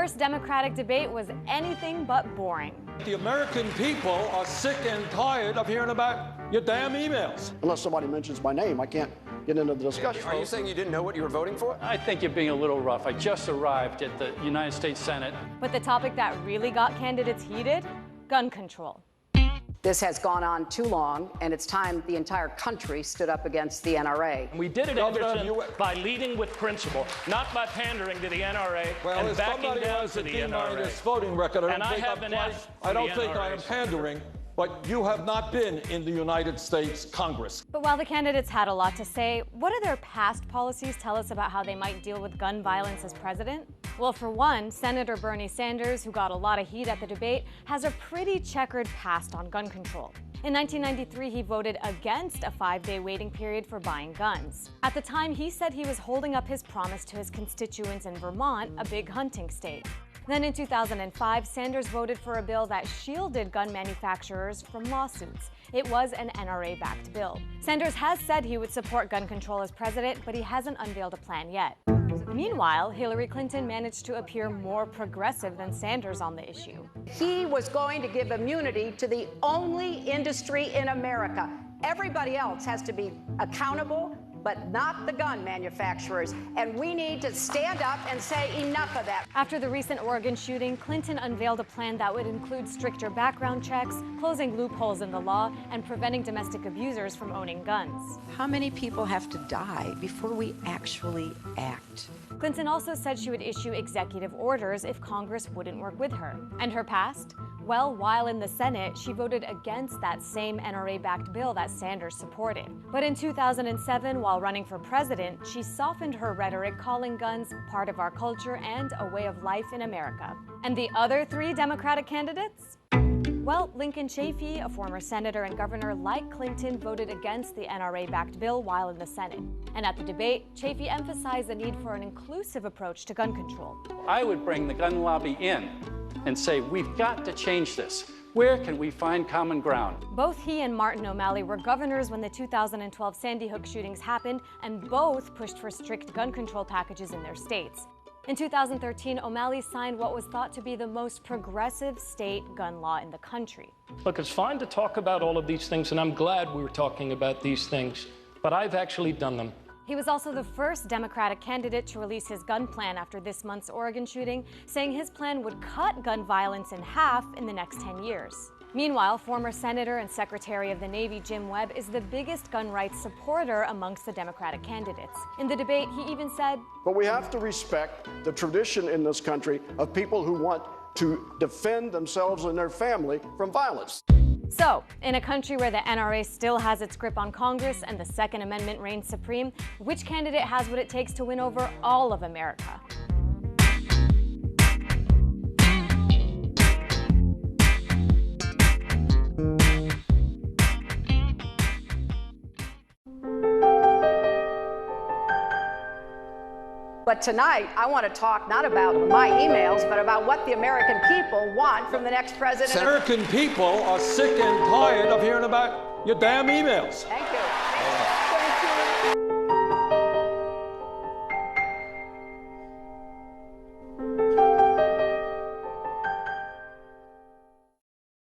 first Democratic debate was anything but boring. The American people are sick and tired of hearing about your damn emails. Unless somebody mentions my name, I can't get into the discussion. Are you saying you didn't know what you were voting for? I think you're being a little rough. I just arrived at the United States Senate. But the topic that really got candidates heated? Gun control. This has gone on too long, and it's time the entire country stood up against the NRA. We did it, Anderson, by leading with principle, not by pandering to the NRA and backing down to the NRA. Voting record, And I have an F for I don't the think I am NRAs. pandering, but you have not been in the United States Congress. But while the candidates had a lot to say, what do their past policies tell us about how they might deal with gun violence as president? Well, for one, Senator Bernie Sanders, who got a lot of heat at the debate, has a pretty checkered past on gun control. In 1993, he voted against a 5-day waiting period for buying guns. At the time, he said he was holding up his promise to his constituents in Vermont, a big hunting state. Then in 2005, Sanders voted for a bill that shielded gun manufacturers from lawsuits. It was an NRA-backed bill. Sanders has said he would support gun control as president, but he hasn't unveiled a plan yet. Meanwhile, Hillary Clinton managed to appear more progressive than Sanders on the issue. He was going to give immunity to the only industry in America. Everybody else has to be accountable, but not the gun manufacturers. And we need to stand up and say enough of that. After the recent Oregon shooting, Clinton unveiled a plan that would include stricter background checks, closing loopholes in the law, and preventing domestic abusers from owning guns. How many people have to die before we actually act? Clinton also said she would issue executive orders if Congress wouldn't work with her. And her past? Well, while in the Senate, she voted against that same NRA-backed bill that Sanders supported. But in 2007, while running for president, she softened her rhetoric, calling guns part of our culture and a way of life in America. And the other 3 Democratic candidates? Well, Lincoln Chafee, a former senator and governor like Clinton, voted against the NRA-backed bill while in the Senate. And at the debate, Chafee emphasized the need for an inclusive approach to gun control. I would bring the gun lobby in and say, we've got to change this. Where can we find common ground? Both he and Martin O'Malley were governors when the 2012 Sandy Hook shootings happened, and both pushed for strict gun control packages in their states. In 2013, O'Malley signed what was thought to be the most progressive state gun law in the country. Look, it's fine to talk about all of these things, and I'm glad we were talking about these things, but I've actually done them. He was also the first Democratic candidate to release his gun plan after this month's Oregon shooting, saying his plan would cut gun violence in half in the next 10 years. Meanwhile, former Senator and Secretary of the Navy Jim Webb is the biggest gun rights supporter amongst the Democratic candidates. In the debate, he even said, But we have to respect the tradition in this country of people who want to defend themselves and their family from violence. so, in a country where the NRA still has its grip on Congress and the Second Amendment reigns supreme, which candidate has what it takes to win over all of America? But tonight, I want to talk not about my emails, but about what the American people want from the next president. American people are sick and tired of hearing about your damn emails. Thank you.